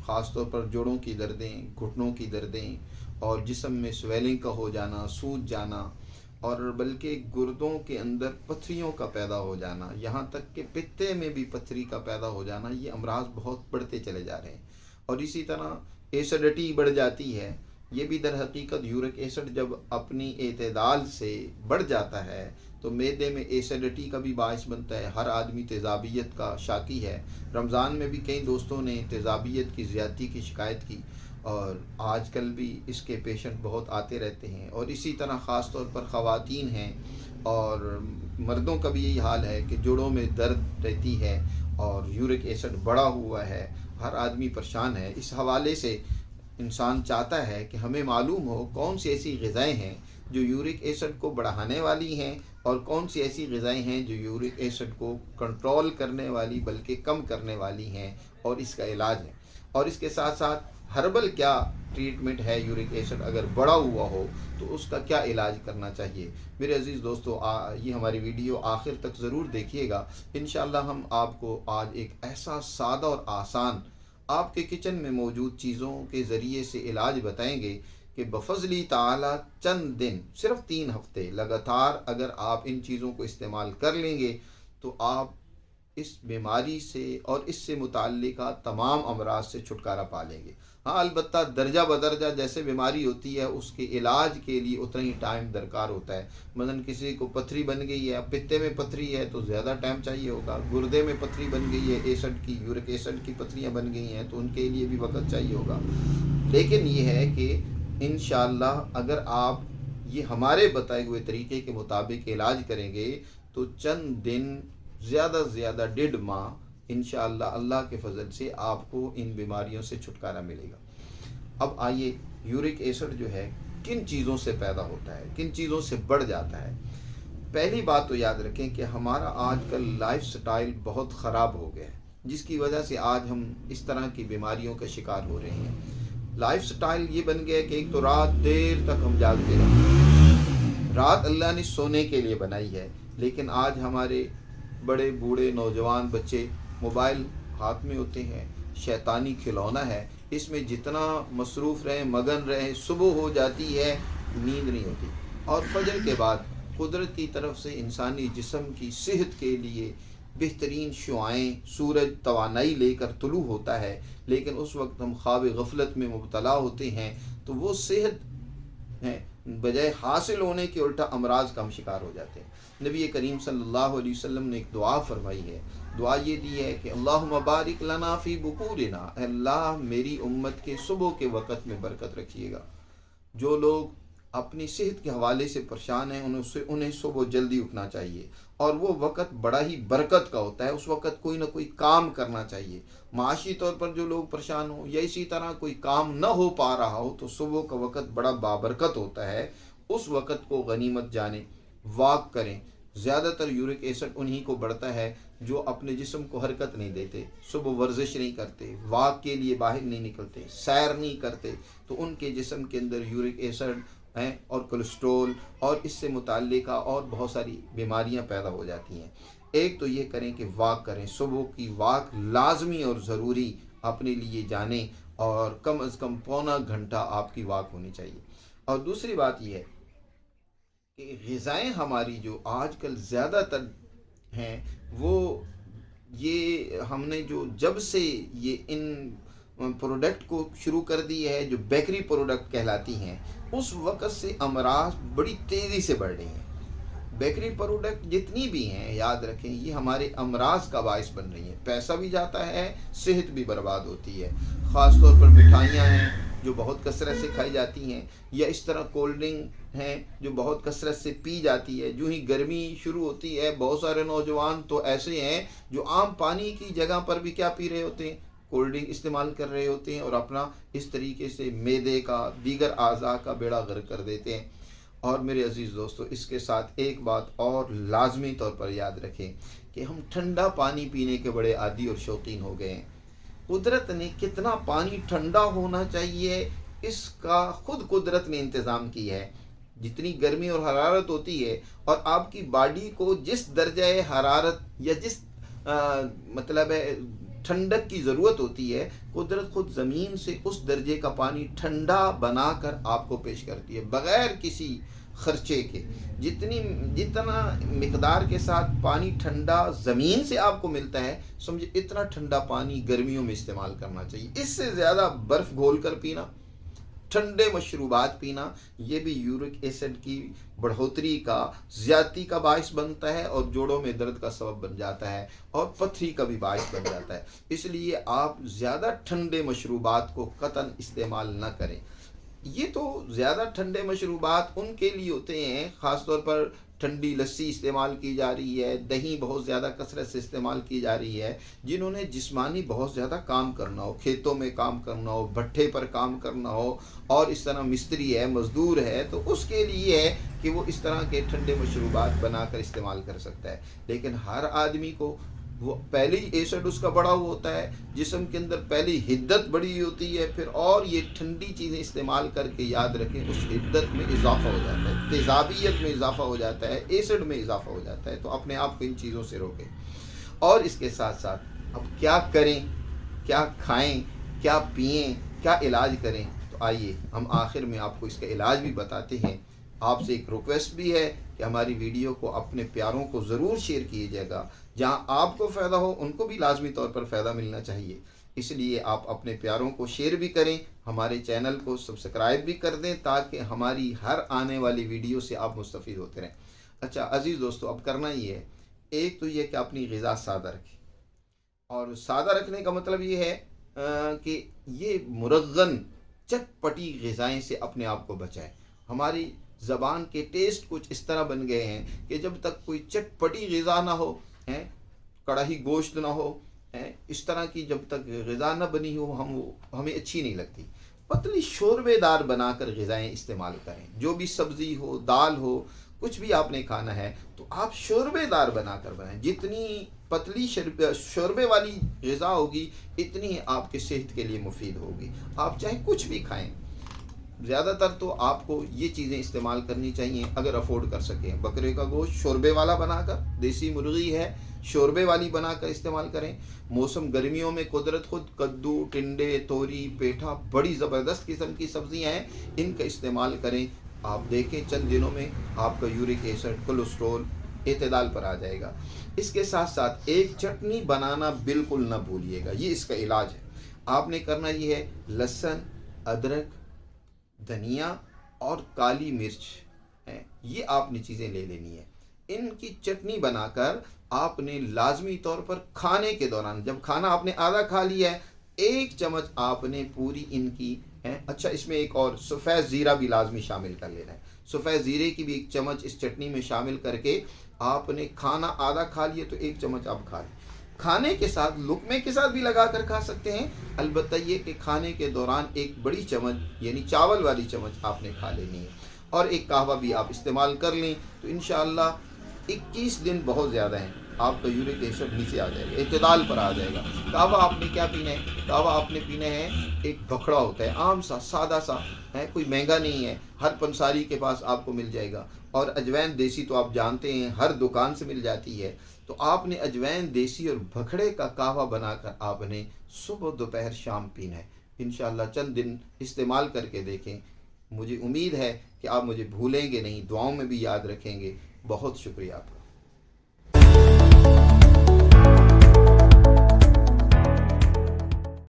ख़ास तौर पर जोड़ों की दर्दें, घुटनों की दर्दें और जिस्म में स्वेलिंग का हो जाना, सूज जाना, और बल्कि गुर्दों के अंदर पथरियों का पैदा हो जाना, यहाँ तक कि पित्ते में भी पथरी का पैदा हो जाना, ये अमराज बहुत बढ़ते चले जा रहे हैं। और इसी तरह एसिडिटी बढ़ जाती है। ये भी दर हकीकत यूरिक एसिड जब अपनी एतदाल से बढ़ जाता है तो मैदे में एसिडिटी का भी बायस बनता है। हर आदमी तेज़ाबियत का शाकी है। रमज़ान में भी कई दोस्तों ने तेज़ाबियत की ज़्यादती की शिकायत की और आजकल भी इसके पेशेंट बहुत आते रहते हैं। और इसी तरह ख़ास तौर पर ख़वातीन हैं और मर्दों का भी यही हाल है कि जोड़ों में दर्द रहती है और यूरिक एसिड बढ़ा हुआ है। हर आदमी परेशान है। इस हवाले से इंसान चाहता है कि हमें मालूम हो कौन सी ऐसी ग़िज़ाएँ हैं जो यूरिक एसिड को बढ़ाने वाली हैं और कौन सी ऐसी ग़िज़ाएँ हैं जो यूरिक एसिड को कंट्रोल करने वाली बल्कि कम करने वाली हैं और इसका इलाज है। और इसके साथ साथ हर्बल क्या ट्रीटमेंट है, यूरिक एसिड अगर बढ़ा हुआ हो तो उसका क्या इलाज करना चाहिए। मेरे अज़ीज़ दोस्तों, ये हमारी वीडियो आखिर तक ज़रूर देखिएगा। इंशाअल्लाह हम आपको आज एक ऐसा सादा और आसान आपके किचन में मौजूद चीज़ों के ज़रिए से इलाज बताएंगे कि बफज़ली ताला चंद दिन, सिर्फ 3 हफ्ते लगातार अगर आप इन चीज़ों को इस्तेमाल कर लेंगे तो आप इस बीमारी से और इससे मुताल्लिका तमाम अमराज से छुटकारा पा लेंगे। हाँ, अलबत्ता दर्जा बदर्जा जैसे बीमारी होती है उसके इलाज के लिए उतना ही टाइम दरकार होता है। मसलन किसी को पथरी बन गई है, पित्ते में पथरी है तो ज़्यादा टाइम चाहिए होगा। गुर्दे में पथरी बन गई है, एसिड की, यूरिक एसिड की पथरियाँ बन गई हैं तो उनके लिए भी वक्त चाहिए होगा। लेकिन ये है कि इंशाअल्लाह अगर आप ये हमारे बताए हुए तरीके के मुताबिक इलाज करेंगे तो चंद दिन, ज़्यादा से ज़्यादा 1.5 माह इंशाअल्लाह अल्लाह के फजल से आपको इन बीमारियों से छुटकारा मिलेगा। अब आइए, यूरिक एसिड जो है किन चीज़ों से पैदा होता है, किन चीज़ों से बढ़ जाता है। पहली बात तो याद रखें कि हमारा आजकल लाइफ स्टाइल बहुत ख़राब हो गया है, जिसकी वजह से आज हम इस तरह की बीमारियों का शिकार हो रहे हैं। लाइफ स्टाइल ये बन गया कि एक तो रात देर तक हम जागते रहते हैं। रात अल्लाह ने सोने के लिए बनाई है, लेकिन आज हमारे बड़े बूढ़े नौजवान बच्चे मोबाइल हाथ में होते हैं। शैतानी खिलौना है, इसमें जितना मसरूफ़ रहें, मगन रहें, सुबह हो जाती है, नींद नहीं होती। और फजर के बाद कुदरत की तरफ से इंसानी जिस्म की सेहत के लिए बेहतरीन शुआएँ, सूरज तवानाई लेकर तुलू होता है, लेकिन उस वक्त हम ख्वाब गफलत में मुब्तला होते हैं तो वो सेहत है बजाय हासिल होने के उल्टा अमराज का हम शिकार हो जाते हैं। नबी करीम सल्लल्लाहु अलैहि वसल्लम ने एक दुआ फरमाई है। दुआ ये दी है कि अल्लाहुम्मा बारिक लना फ़ी बुकूरिना, अल्लाह मेरी उम्मत के सुबह के वक़्त में बरकत रखिएगा। जो लोग अपनी सेहत के हवाले से परेशान हैं उन्हें सुबह जल्दी उठना चाहिए और वो वक़्त बड़ा ही बरकत का होता है। उस वक़्त कोई ना कोई काम करना चाहिए। माशी तौर पर जो लोग परेशान हो या इसी तरह कोई काम न हो पा रहा हो तो सुबह का वक़्त बड़ा बाबरकत होता है। उस वक़्त को गनीमत जाने, वॉक करें। ज़्यादातर यूरिक एसिड उन्हीं को बढ़ता है जो अपने जिस्म को हरकत नहीं देते, सुबह वर्जिश नहीं करते, वॉक के लिए बाहर नहीं निकलते, सैर नहीं करते, तो उनके जिस्म के अंदर यूरिक एसिड हैं और कोलेस्ट्रोल और इससे मुताल्लिका और बहुत सारी बीमारियां पैदा हो जाती हैं। एक तो ये करें कि वॉक करें, सुबह की वॉक लाजमी और ज़रूरी अपने लिए जानें और कम अज़ कम पौना घंटा आपकी वॉक होनी चाहिए। और दूसरी बात यह है कि ग़िज़ाएँ हमारी जो आजकल ज़्यादातर हैं वो ये हमने जो जब से ये इन प्रोडक्ट को शुरू कर दी है जो बेकरी प्रोडक्ट कहलाती हैं, उस वक़्त से अमराज बड़ी तेज़ी से बढ़ रही हैं। बेकरी प्रोडक्ट जितनी भी हैं, याद रखें, ये हमारे अमराज का बायस बन रही हैं। पैसा भी जाता है, सेहत भी बर्बाद होती है। ख़ास तौर पर मिठाइयाँ हैं जो बहुत कसरत से खाई जाती हैं, या इस तरह कोल्ड ड्रिंक हैं जो बहुत कसरत से पी जाती है। जो ही गर्मी शुरू होती है, बहुत सारे नौजवान तो ऐसे हैं जो आम पानी की जगह पर भी क्या पी रहे होते हैं, कोल्ड ड्रिंक इस्तेमाल कर रहे होते हैं और अपना इस तरीके से मैदे का, दीगर आज़ा का बेड़ा गर्क कर देते हैं। और मेरे अज़ीज़ दोस्तों, इसके साथ एक बात और लाजमी तौर पर याद रखें कि हम ठंडा पानी पीने के बड़े आदी और शौकीन हो गए हैं। कुदरत ने कितना पानी ठंडा होना चाहिए इसका खुद कुदरत ने इंतज़ाम किया है। जितनी गर्मी और हरारत होती है और आपकी बॉडी को जिस दर्जा हरारत या जिस मतलब है ठंडक की ज़रूरत होती है, कुदरत खुद ज़मीन से उस दर्जे का पानी ठंडा बना कर आपको पेश करती है बग़ैर किसी खर्चे के। जितना मिकदार के साथ पानी ठंडा ज़मीन से आपको मिलता है, समझे इतना ठंडा पानी गर्मियों में इस्तेमाल करना चाहिए। इससे ज़्यादा बर्फ़ घोल कर पीना, ठंडे मशरूबात पीना, ये भी यूरिक एसिड की बढ़ोतरी का, ज़्यादती का बायस बनता है और जोड़ों में दर्द का सबब बन जाता है और पथरी का भी बायस बन जाता है। इसलिए आप ज़्यादा ठंडे मशरूबात को कतन इस्तेमाल न करें। ये तो ज़्यादा ठंडे मशरूबात उनके लिए होते हैं, ख़ास तौर पर ठंडी लस्सी इस्तेमाल की जा रही है, दही बहुत ज़्यादा कसरत से इस्तेमाल की जा रही है, जिन्होंने जिस्मानी बहुत ज़्यादा काम करना हो, खेतों में काम करना हो, भट्ठे पर काम करना हो, और इस तरह मिस्त्री है, मज़दूर है, तो उसके लिए है कि वो इस तरह के ठंडे मशरूबात बनाकर इस्तेमाल कर सकता है। लेकिन हर आदमी को वो पहले ही एसिड उसका बढ़ा हुआ होता है, जिस्म के अंदर पहले हिद्दत बढ़ी होती है, फिर और ये ठंडी चीज़ें इस्तेमाल करके याद रखें उस हिद्दत में इजाफा हो जाता है, तेज़ाबियत में इजाफा हो जाता है, एसिड में इजाफा हो जाता है। तो अपने आप को इन चीज़ों से रोकें। और इसके साथ साथ अब क्या करें, क्या खाएं, क्या पिएं, क्या इलाज करें, तो आइए हम आखिर में आपको इसका इलाज भी बताते हैं। आपसे एक रिक्वेस्ट भी है कि हमारी वीडियो को अपने प्यारों को ज़रूर शेयर कीजिएगा। जहां आपको फ़ायदा हो उनको भी लाजमी तौर पर फ़ायदा मिलना चाहिए, इसलिए आप अपने प्यारों को शेयर भी करें, हमारे चैनल को सब्सक्राइब भी कर दें, ताकि हमारी हर आने वाली वीडियो से आप मुस्तफ़ीद होते रहें। अच्छा अज़ीज़ दोस्तों, अब करना ही है, एक तो ये कि अपनी ग़िज़ा सादा रखें, और सादा रखने का मतलब ये है कि ये मुरग़्ग़न चटपटी ग़िज़ाएँ से अपने आप को बचाएं। हमारी ज़बान के टेस्ट कुछ इस तरह बन गए हैं कि जब तक कोई चटपटी ग़िज़ा ना हो, हैं कड़ाही गोश्त ना हो, हैं इस तरह की जब तक ग़िज़ा न बनी हो हमें अच्छी नहीं लगती। पतली शोरबेदार बनाकर ग़िज़ाएँ इस्तेमाल करें। जो भी सब्ज़ी हो, दाल हो, कुछ भी आपने खाना है तो आप शोरबेदार बनाकर बनाएं। जितनी पतली शोरबे वाली ग़िज़ा होगी, इतनी आपके सेहत के लिए मुफीद होगी। आप चाहे कुछ भी खाएँ, ज़्यादातर तो आपको ये चीज़ें इस्तेमाल करनी चाहिए अगर अफोर्ड कर सकें। बकरे का गोश्त शोरबे वाला बनाकर, देसी मुर्गी है शोरबे वाली बनाकर इस्तेमाल करें। मौसम गर्मियों में कुदरत खुद कद्दू, टिंडे, तोरी, पेठा, बड़ी ज़बरदस्त किस्म की सब्ज़ियाँ हैं, इनका इस्तेमाल करें। आप देखें चंद दिनों में आपका यूरिक एसिड, कोलेस्ट्रॉल एतदाल पर आ जाएगा। इसके साथ साथ एक चटनी बनाना बिल्कुल न भूलिएगा, ये इसका इलाज है। आपने करना ये है, लहसुन, अदरक, धनिया और काली मिर्च है, ये आपने चीज़ें ले लेनी है। इनकी चटनी बनाकर आपने लाजमी तौर पर खाने के दौरान, जब खाना आपने आधा खा लिया है, 1 चम्मच आपने पूरी इनकी है। अच्छा, इसमें एक और सफ़ेद ज़ीरा भी लाजमी शामिल कर लेना है। सफ़ेद ज़ीरे की भी 1 चम्मच इस चटनी में शामिल करके आपने खाना आधा खा लिया तो 1 चम्मच आप खा लें। खाने के साथ लुकमे के साथ भी लगा कर खा सकते हैं। अलबत्ता ये कि खाने के दौरान 1 बड़ी चम्मच यानी चावल वाली चम्मच आपने खा लेनी है, और 1 कहवा भी आप इस्तेमाल कर लें तो इंशाअल्लाह 21 दिन बहुत ज़्यादा हैं, आपका यूरिक एसिड नीचे आ जाएगा, एतदाल पर आ जाएगा। कहवा आपने क्या पीना है? कहवा आपने पीना है, एक भखड़ा होता है, आम सा, सादा सा है, कोई महंगा नहीं है, हर पंसारी के पास आपको मिल जाएगा। और अजवैन देसी तो आप जानते हैं हर दुकान से मिल जाती है। तो आपने अजवैन देसी और भखड़े का कहवा बनाकर आपने सुबह, दोपहर, शाम पीना है। इंशाअल्लाह चंद दिन इस्तेमाल करके देखें, मुझे उम्मीद है कि आप मुझे भूलेंगे नहीं, दुआओं में भी याद रखेंगे। बहुत शुक्रिया आपका।